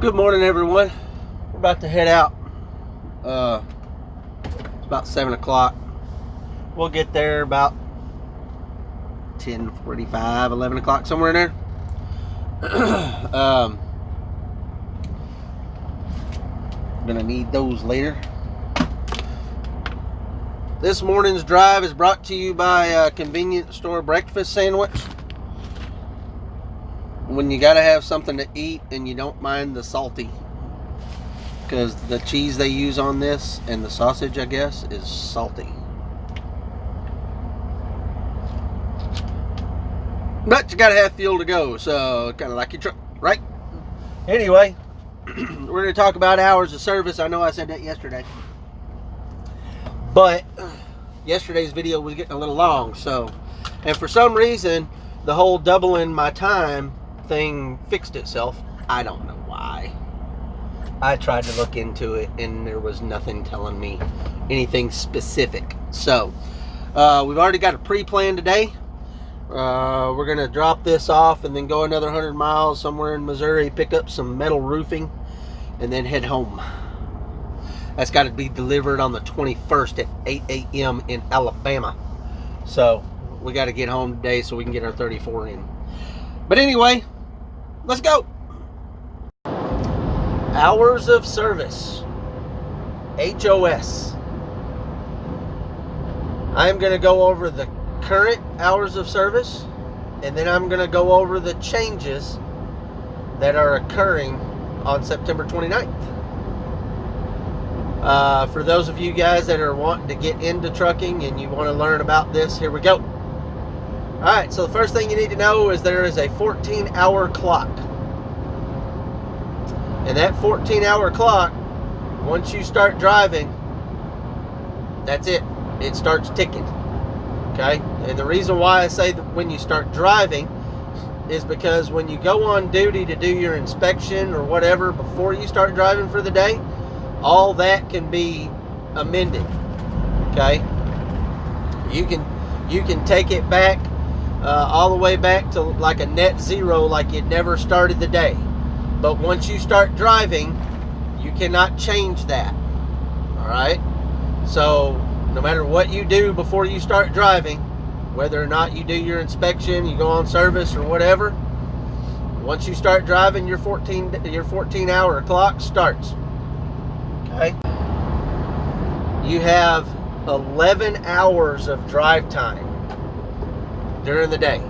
Good morning, everyone. We're about to head out. It's about 7 o'clock. We'll get there about 10:45, 11 o'clock, somewhere in there. Gonna need those later. This morning's drive is brought to you by a convenience store breakfast sandwich. When you gotta have something to eat and you don't mind the salty, because the cheese they use on this and the sausage, I guess, is salty. But you gotta have fuel to go, so kind of like your truck, right? Anyway, we're gonna talk about hours of service. I know I said that yesterday, but yesterday's video was getting a little long, so, and for some reason the whole doubling my time thing fixed itself. I don't know why. I tried to look into it and there was nothing telling me anything specific. So we've already got a pre-plan today. We're gonna drop this off and then go another 100 miles somewhere in Missouri, pick up some metal roofing, and then head home. That's got to be delivered on the 21st at 8 a.m. in Alabama. So we got to get home today so we can get our 34 in. But anyway, let's go. Hours of service, HOS. I'm going to go over the current hours of service, and then I'm going to go over the changes that are occurring on September 29th. For those of you guys that are wanting to get into trucking and you want to learn about this, here we go. Alright, so the first thing you need to know is there is a 14-hour clock. And that 14-hour clock, once you start driving, that's it. It starts ticking. Okay? And the reason why I say that when you start driving is because when you go on duty to do your inspection or whatever before you start driving for the day, all that can be amended. Okay? You can take it back all the way back to like a net zero, like it never started the day. But once you start driving, you cannot change that. Alright? So no matter what you do before you start driving, whether or not you do your inspection, you go on service or whatever, once you start driving, your 14-hour clock starts. Okay? You have 11 hours of drive time during the day.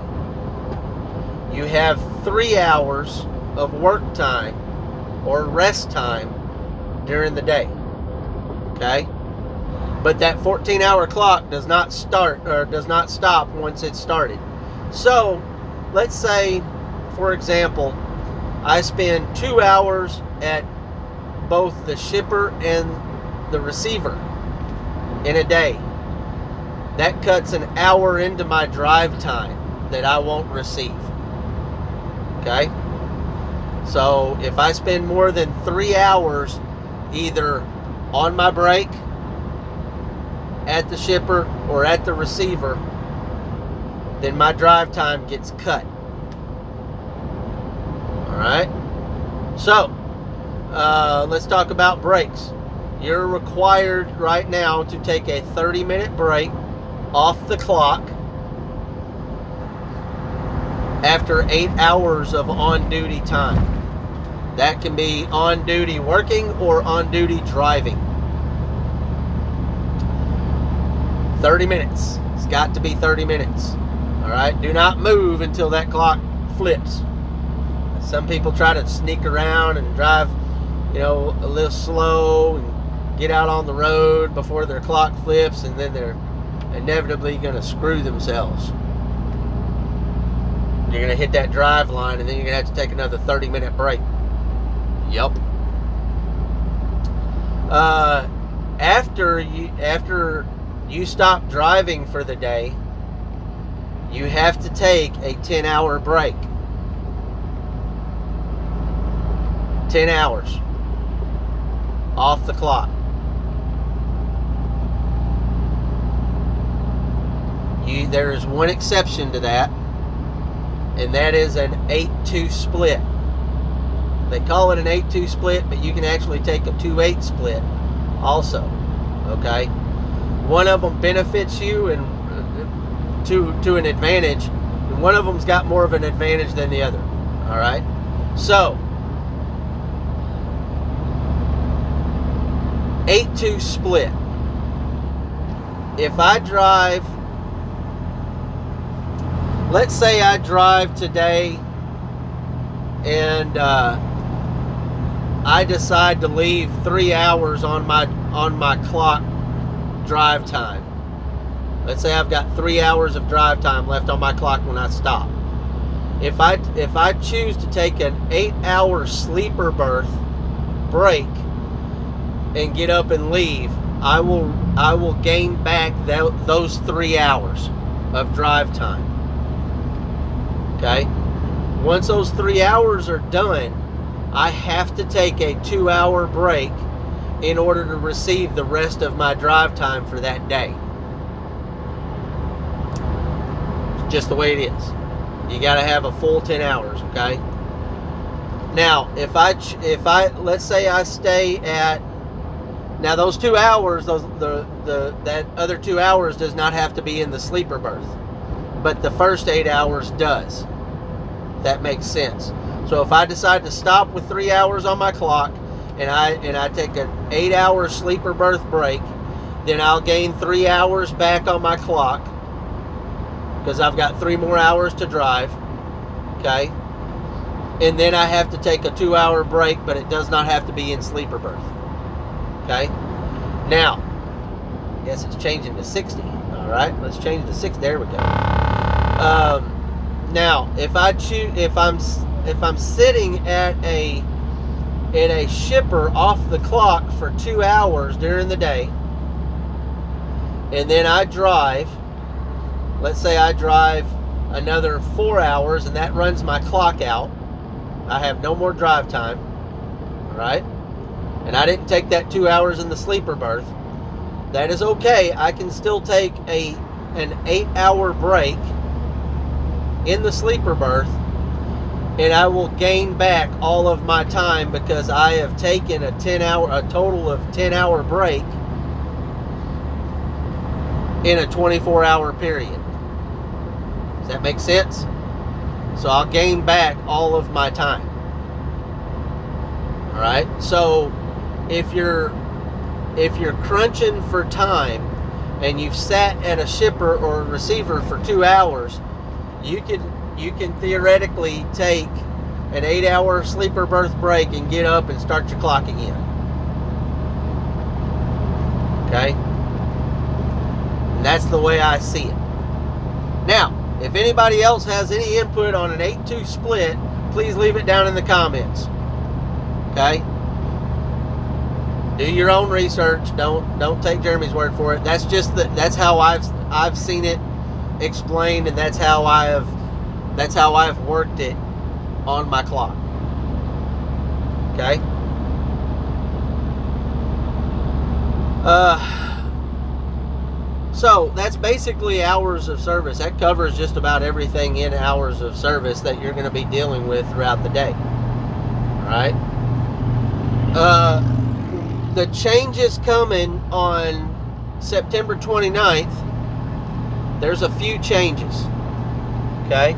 You have 3 hours of work time or rest time during the day. Okay? But that 14-hour clock does not start or does not stop once it's started. So, let's say, for example, I spend 2 hours at both the shipper and the receiver in a day. That cuts an hour into my drive time that I won't receive. Okay? So if I spend more than 3 hours either on my break, at the shipper, or at the receiver, then my drive time gets cut. Alright? So, let's talk about breaks. You're required right now to take a 30-minute break off the clock after 8 hours of on-duty time. That can be on-duty working or on-duty driving. 30 minutes. It's got to be 30 minutes. Alright? Do not move until that clock flips. Some people try to sneak around and drive, you know, a little slow and get out on the road before their clock flips, and then they're inevitably going to screw themselves. You're going to hit that drive line, and then you're going to have to take another 30-minute break. Yep. After you stop driving for the day, you have to take a 10-hour break. 10 hours off the clock. There is one exception to that, and that is an 8-2 split. They call it an 8-2 split, but you can actually take a 2-8 split also. Okay, one of them benefits you and to an advantage, and one of them's got more of an advantage than the other. All right, so 8-2 split. If I drive, let's say I drive today and I decide to leave 3 hours on my clock drive time. Let's say I've got 3 hours of drive time left on my clock when I stop. If I choose to take an 8-hour sleeper berth break and get up and leave, I will gain back those 3 hours of drive time. Okay? Once those 3 hours are done, I have to take a 2-hour break in order to receive the rest of my drive time for that day. It's just the way it is. You got to have a full 10 hours, okay? Now, if I let's say I stay at, now those 2 hours, that other 2 hours does not have to be in the sleeper berth, but the first 8 hours does. That makes sense. So if I decide to stop with 3 hours on my clock and I take an 8-hour sleeper berth break, then I'll gain 3 hours back on my clock because I've got 3 more hours to drive. Okay? And then I have to take a 2-hour break, but it does not have to be in sleeper berth. Okay? Now, I guess it's changing to 60. All right, let's change to 6. There we go. Now, if I'm sitting at a shipper off the clock for 2 hours during the day, and then I drive, let's say I drive another 4 hours, and that runs my clock out. I have no more drive time, all right? And I didn't take that 2 hours in the sleeper berth. That is okay. I can still take an 8-hour break in the sleeper berth, and I will gain back all of my time because I have taken a total of 10-hour break in a 24-hour period. Does that make sense? So I'll gain back all of my time. All right. So if you're crunching for time and you've sat at a shipper or a receiver for 2 hours, you can theoretically take an 8-hour sleeper berth break and get up and start your clock again. Okay? And that's the way I see it. Now, if anybody else has any input on an 8-2 split, please leave it down in the comments. Okay? Do your own research. Don't take Jeremy's word for it. That's how I've seen it explained, and that's how I've worked it on my clock. Okay? So that's basically hours of service. That covers just about everything in hours of service that you're going to be dealing with throughout the day. All right? The changes coming on September 29th, there's a few changes. Okay?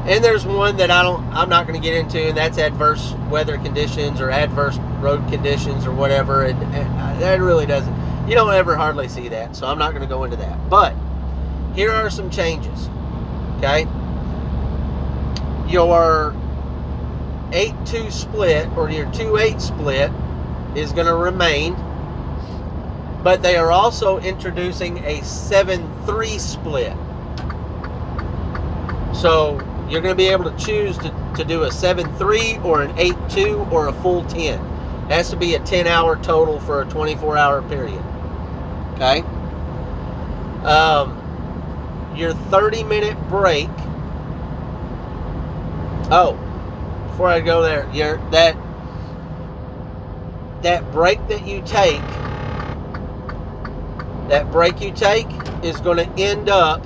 And there's one that I'm not going to get into, and that's adverse weather conditions or adverse road conditions or whatever. And that really doesn't, you don't ever hardly see that, so I'm not going to go into that. But here are some changes. Okay? Your 8-2 split or your 2-8 split is going to remain, but they are also introducing a 7-3 split. So you're going to be able to choose to do a 7-3 or an 8-2 or a full 10. It has to be a 10-hour total for a 24-hour period. Okay? Your 30-minute break. Oh, before I go there, that break that you take, is going to end up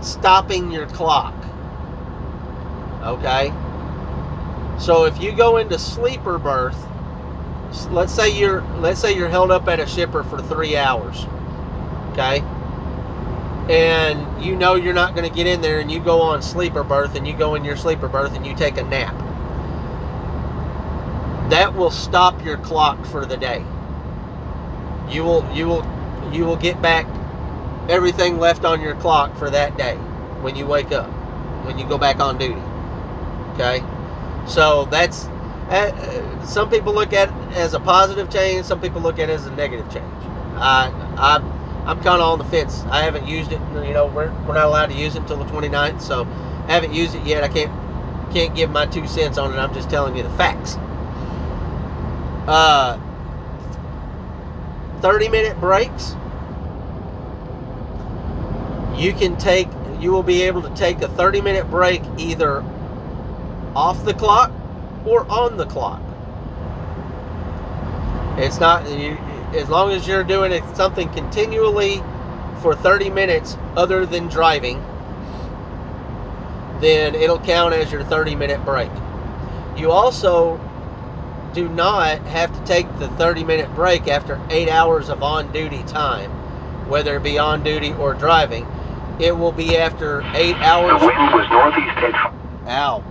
stopping your clock. Okay? So if you go into sleeper berth, let's say you're held up at a shipper for 3 hours. Okay? And you know you're not going to get in there, and you go on sleeper berth, and you go in your sleeper berth and you take a nap. That will stop your clock for the day. You will get back everything left on your clock for that day when you wake up, when you go back on duty. Okay? So that's, some people look at it as a positive change, some people look at it as a negative change. I'm kind of on the fence. I haven't used it. You know, we're not allowed to use it until the 29th, so I haven't used it yet. I can't give my 2 cents on it. I'm just telling you the facts. 30-minute breaks. You will be able to take a 30-minute break either off the clock or on the clock. It's not, as long as you're doing something continually for 30 minutes other than driving, then it'll count as your 30-minute break. You also do not have to take the 30-minute break after 8 hours of on-duty time, whether it be on duty or driving. It will be after 8 hours. The wind was northeast. Ow.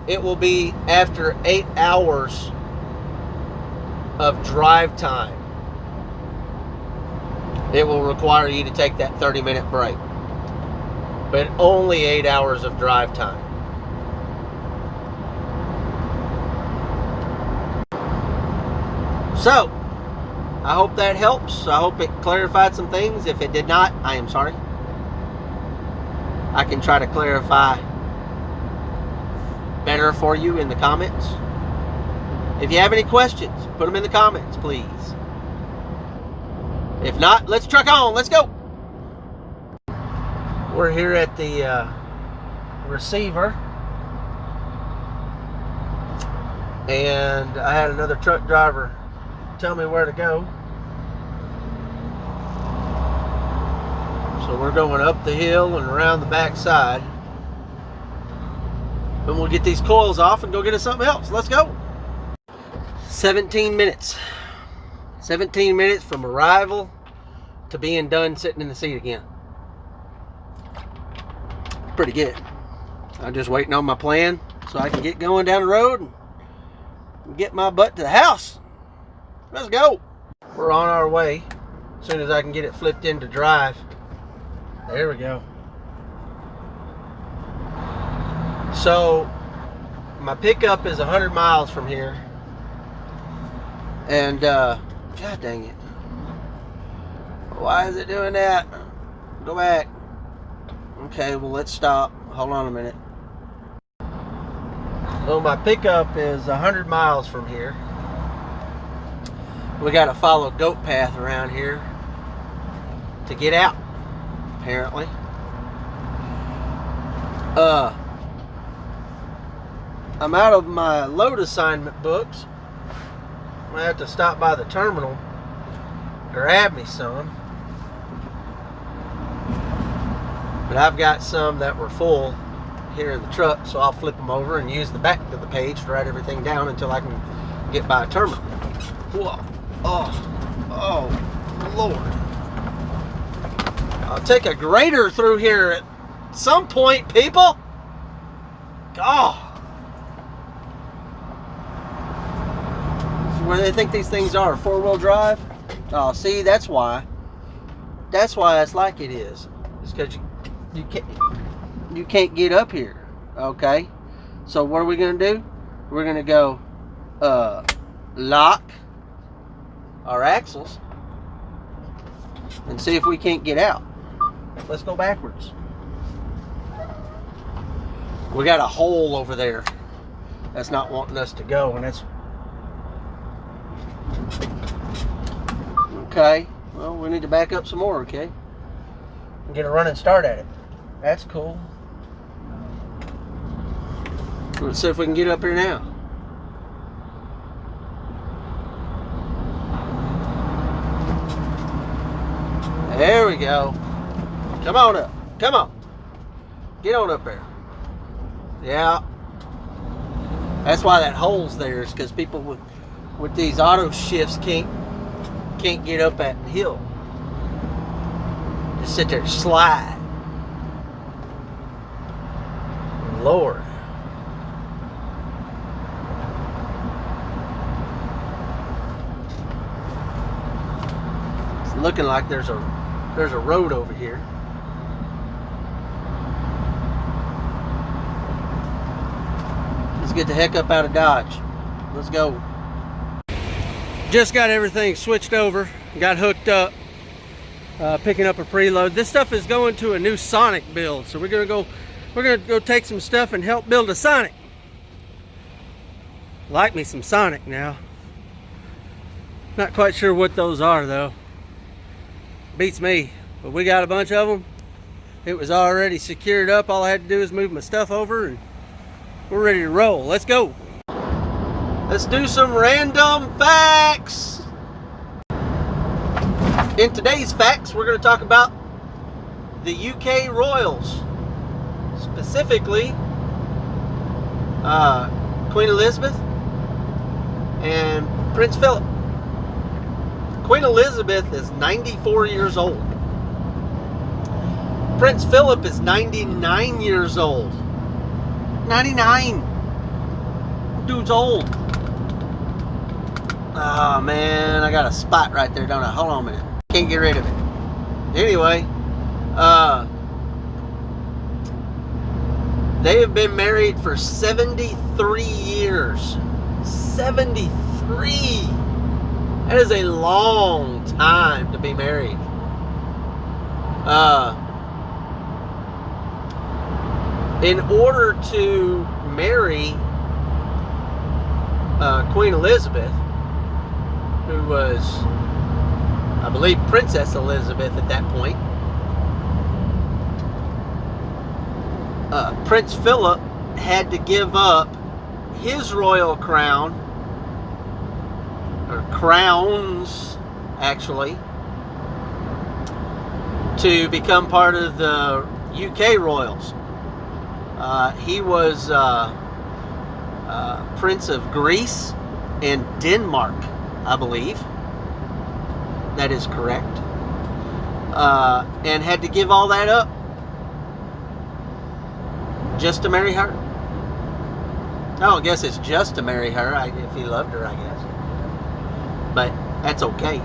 It will be after 8 hours of drive time. It will require you to take that 30-minute break. But only 8 hours of drive time. So, I hope that helps. I hope it clarified some things. If it did not, I am sorry. I can try to clarify better for you in the comments. If you have any questions, put them in the comments, please. If not, let's truck on. Let's go. We're here at the receiver. And I had another truck driver tell me where to go. So we're going up the hill and around the back side. Then we'll get these coils off and go get us something else. Let's go. 17 minutes. 17 minutes from arrival to being done sitting in the seat again. Pretty good. I'm just waiting on my plan so I can get going down the road and get my butt to the house. Let's go. We're on our way. As soon as I can get it flipped into drive. There we go. So my pickup is 100 miles from here. And God dang it. Why is it doing that? Go back. Okay, well, let's stop. Hold on a minute. So my pickup is 100 miles from here. We got to follow goat path around here to get out, apparently. I'm out of my load assignment books. I have to stop by the terminal, grab me some. But I've got some that were full here in the truck, so I'll flip them over and use the back of the page to write everything down until I can get by a terminal. Whoa. Oh, Lord. I'll take a grader through here at some point, people. God. This is where they think these things are, 4-wheel drive. Oh, see, that's why. That's why it's like it is. It's because you can't get up here. Okay. So what are we going to do? We're going to go lock our axles and see if we can't get out. Let's go backwards. We got a hole over there that's not wanting us to go, and that's okay. Well, we need to back up some more, okay? And get a running start at it. That's cool. Let's see if we can get up here now. There we go. Come on up. Come on. Get on up there. Yeah. That's why that hole's there, is because people with these auto shifts can't get up that hill. Just sit there and slide. Lord. It's looking like there's a road over here. Let's get the heck up out of Dodge. Let's go. Just got everything switched over. Got hooked up. Picking up a preload. This stuff is going to a new Sonic build, so we're gonna go take some stuff and help build a Sonic. Like me some Sonic now. Not quite sure what those are though. Beats me, but we got a bunch of them. It was already secured up. All I had to do is move my stuff over and we're ready to roll. Let's go. Let's do some random facts. In today's facts, we're going to talk about the UK royals, specifically Queen Elizabeth and Prince Philip. Queen Elizabeth is 94 years old. Prince Philip is 99 years old. 99. Dude's old. Oh man, I got a spot right there, don't I? Hold on a minute. Can't get rid of it. Anyway, they have been married for 73 years. 73. That is a long time to be married. In order to marry Queen Elizabeth, who was, I believe, Princess Elizabeth at that point, Prince Philip had to give up his royal crown, or crowns actually, to become part of the UK royals. He was Prince of Greece and Denmark, I believe. That is correct. And had to give all that up just to marry her. I don't guess it's just to marry her, if he loved her, I guess. But that's okay.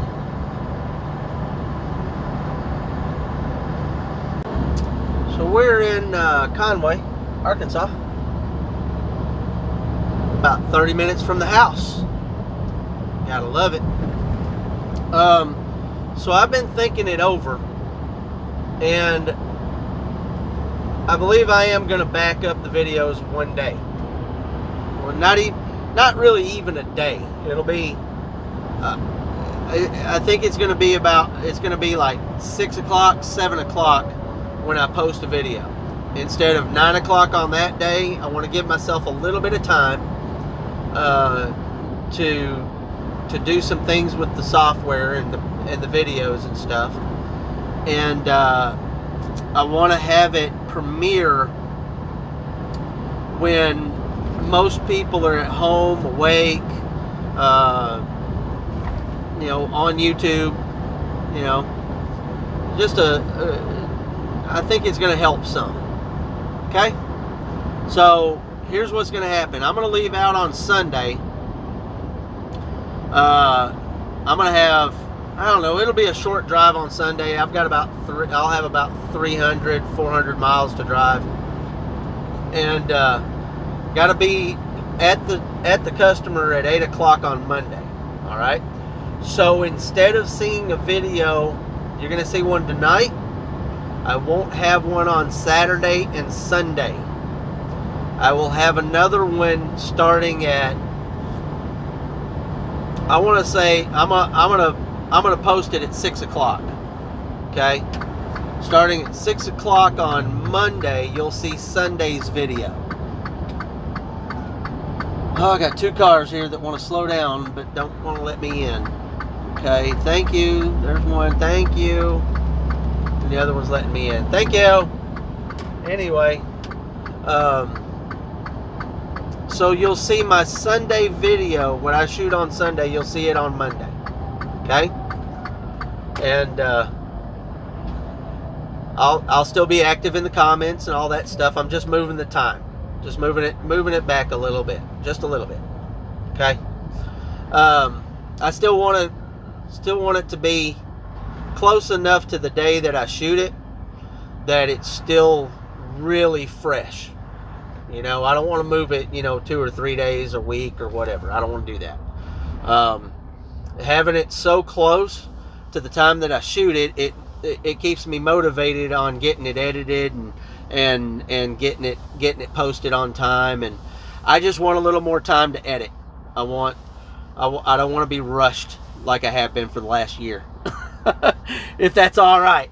So we're in Conway, Arkansas. About 30 minutes from the house. Gotta love it. So I've been thinking it over, and I believe I am going to back up the videos one day. Well, not really even a day. It'll be, I think it's going to be like 6 o'clock, 7 o'clock when I post a video. Instead of 9 o'clock on that day, I want to give myself a little bit of time to do some things with the software and the videos and stuff, and I want to have it premiere when most people are at home, awake, you know, on YouTube, you know, just I think it's going to help some. Okay, so here's what's going to happen. I'm going to leave out on Sunday. I'm going to have, I don't know, it'll be a short drive on Sunday. I've got I'll have about 300, 400 miles to drive. And got to be at the customer at 8 o'clock on Monday. All right? So instead of seeing a video, you're going to see one tonight. I won't have one on Saturday and Sunday. I will have another one starting at, I want to say, I'm gonna post it at 6 o'clock. Okay, starting at 6 o'clock on Monday, you'll see Sunday's video. Oh, I got two cars here that want to slow down but don't want to let me in. Okay, thank you. There's one. Thank you. And the other one's letting me in. Thank you. anyway, so you'll see my Sunday video. When I shoot on Sunday, you'll see it on Monday. Okay? And I'll still be active in the comments and all that stuff. I'm just moving the time. Just moving it back a little bit. Just a little bit. Okay? I still want it to be close enough to the day that I shoot it that it's still really fresh. You know, I don't want to move it, 2 or 3 days, a week, or whatever. I don't want to do that. Having it so close to the time that I shoot it, it keeps me motivated on getting it edited and getting it posted on time. And I just want a little more time to edit. I don't want to be rushed like I have been for the last year. If that's all right.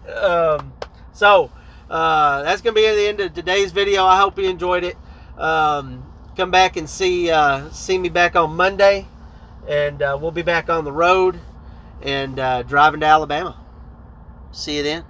So that's gonna be the end of today's video. I hope you enjoyed it. Come back and see me back on Monday, and we'll be back on the road and driving to Alabama. See you then.